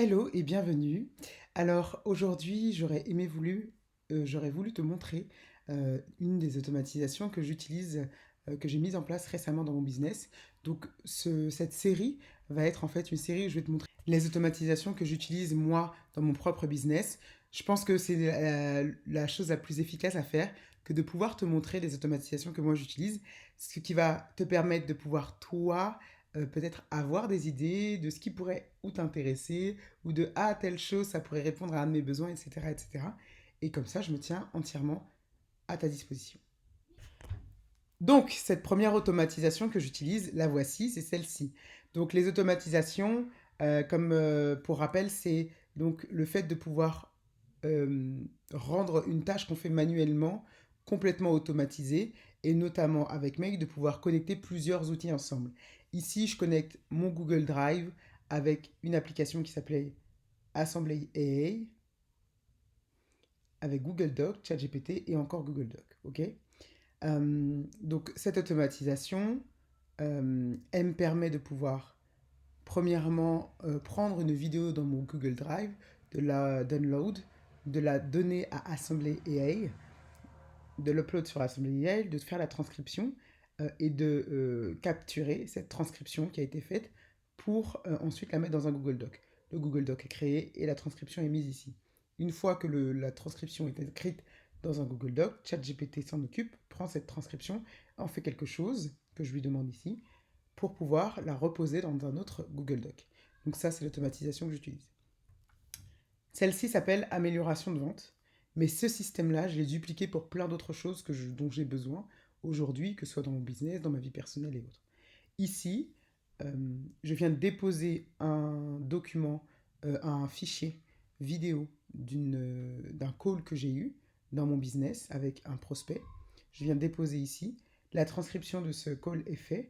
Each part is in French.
Hello et bienvenue. Alors aujourd'hui, j'aurais voulu te montrer une des automatisations que j'utilise, que j'ai mise en place récemment dans mon business. Donc cette série va être en fait une série où je vais te montrer les automatisations que j'utilise moi dans mon propre business. Je pense que c'est la chose la plus efficace à faire que de pouvoir te montrer les automatisations que moi j'utilise, ce qui va te permettre de pouvoir toi peut-être avoir des idées de ce qui pourrait ou t'intéresser ou de ah telle chose ça pourrait répondre à un de mes besoins, etc., etc. Et comme ça, je me tiens entièrement à ta disposition. Donc, cette première automatisation que j'utilise, la voici, c'est celle-ci. Donc, les automatisations, pour rappel, c'est donc le fait de pouvoir euh, rendre une tâche qu'on fait manuellement complètement automatisée et notamment avec Make de pouvoir connecter plusieurs outils ensemble. Ici, je connecte mon Google Drive avec une application qui s'appelait Assembly AI, avec Google Doc, ChatGPT et encore Google Doc. Ok. Donc cette automatisation, elle me permet de pouvoir, premièrement, prendre une vidéo dans mon Google Drive, de la download, de la donner à Assembly AI, de l'upload sur Assembly AI, de faire la transcription et de capturer cette transcription qui a été faite pour ensuite la mettre dans un Google Doc. Le Google Doc est créé et la transcription est mise ici. Une fois que la transcription est écrite dans un Google Doc, ChatGPT s'en occupe, prend cette transcription, en fait quelque chose que je lui demande ici, pour pouvoir la reposer dans un autre Google Doc. Donc ça, c'est l'automatisation que j'utilise. Celle-ci s'appelle amélioration de vente, mais ce système-là, je l'ai dupliqué pour plein d'autres choses dont j'ai besoin aujourd'hui, que ce soit dans mon business, dans ma vie personnelle et autres. Ici, je viens de déposer un document, un fichier vidéo d'un call que j'ai eu dans mon business avec un prospect. Je viens de déposer ici. La transcription de ce call est faite,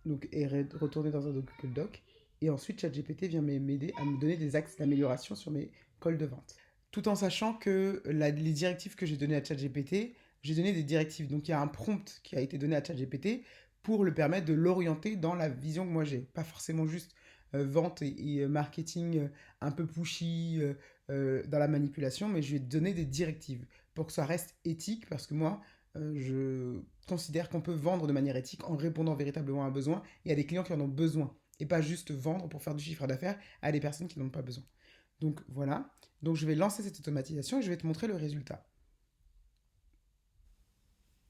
donc est retournée dans un Google Doc. Et ensuite, ChatGPT vient m'aider à me donner des axes d'amélioration sur mes calls de vente. Tout en sachant que les directives que j'ai données à ChatGPT, j'ai donné des directives. Donc il y a un prompt qui a été donné à ChatGPT pour le permettre de l'orienter dans la vision que moi j'ai. Pas forcément juste vente et marketing un peu pushy dans la manipulation, mais je lui ai donné des directives pour que ça reste éthique, parce que moi, je considère qu'on peut vendre de manière éthique en répondant véritablement à un besoin et à des clients qui en ont besoin, et pas juste vendre pour faire du chiffre d'affaires à des personnes qui n'en ont pas besoin. Donc voilà, donc je vais lancer cette automatisation et je vais te montrer le résultat.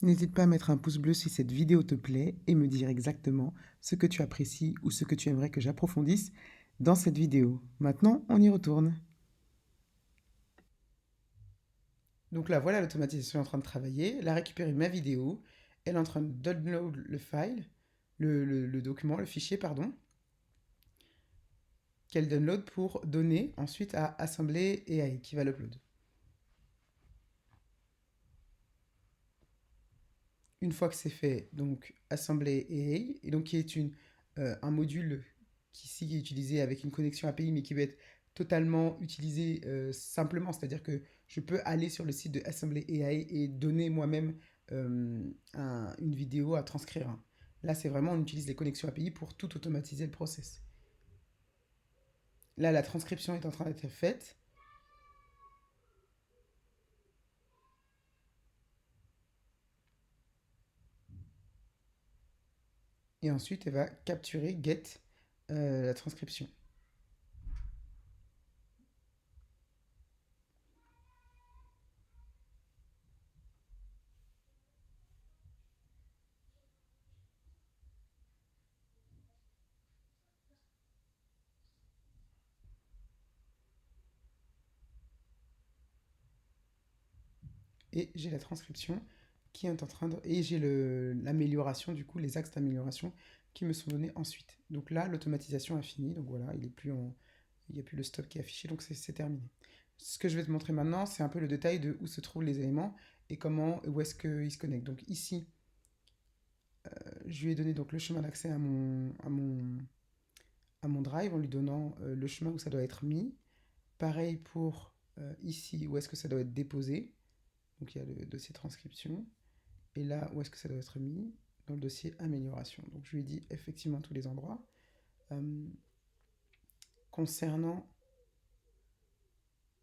N'hésite pas à mettre un pouce bleu si cette vidéo te plaît et me dire exactement ce que tu apprécies ou ce que tu aimerais que j'approfondisse dans cette vidéo. Maintenant, on y retourne. Donc là, voilà, l'automatisation est en train de travailler. Elle a récupéré ma vidéo. Elle est en train de download le file, le document, le fichier, pardon, qu'elle download pour donner ensuite à Assembler AI qui va l'upload. Une fois que c'est fait, donc Assembler AI, et donc qui est un module qui ici est utilisé avec une connexion API, mais qui va être totalement utilisé simplement, c'est-à-dire que je peux aller sur le site de Assembler AI et donner moi-même une vidéo à transcrire. Là, c'est vraiment, on utilise les connexions API pour tout automatiser le process. Là, la transcription est en train d'être faite. Et ensuite, elle va capturer, get, la transcription. Et j'ai la transcription qui est en train de... Et j'ai l'amélioration, du coup, les axes d'amélioration qui me sont donnés ensuite. Donc là, l'automatisation a fini. Donc voilà, il n'y a plus le stop qui est affiché, donc c'est terminé. Ce que je vais te montrer maintenant, c'est un peu le détail de où se trouvent les éléments et où est-ce qu'ils se connectent. Donc ici, je lui ai donné donc le chemin d'accès à mon drive en lui donnant le chemin où ça doit être mis. Pareil pour ici, où est-ce que ça doit être déposé. Donc il y a le dossier transcription. Et là, où est-ce que ça doit être mis? Dans le dossier amélioration. Donc je lui ai dit effectivement tous les endroits. Euh, concernant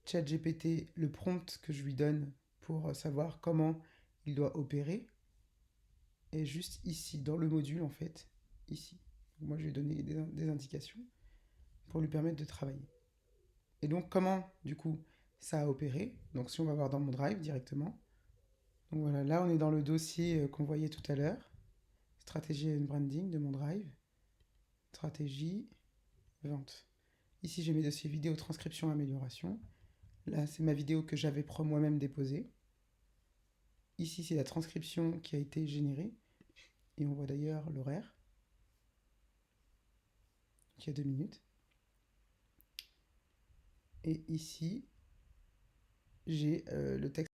ChatGPT, le prompt que je lui donne pour savoir comment il doit opérer est juste ici, dans le module en fait, ici. Moi, je lui ai donné des indications pour lui permettre de travailler. Et donc, comment, du coup, ça a opéré? Donc, si on va voir dans mon Drive directement. Donc voilà, là, on est dans le dossier qu'on voyait tout à l'heure. Stratégie and branding de mon Drive. Stratégie, vente. Ici, j'ai mes dossiers vidéo, transcription, amélioration. Là, c'est ma vidéo que j'avais moi-même déposée. Ici, c'est la transcription qui a été générée. Et on voit d'ailleurs l'horaire, qui a 2 minutes. Et ici, j'ai le texte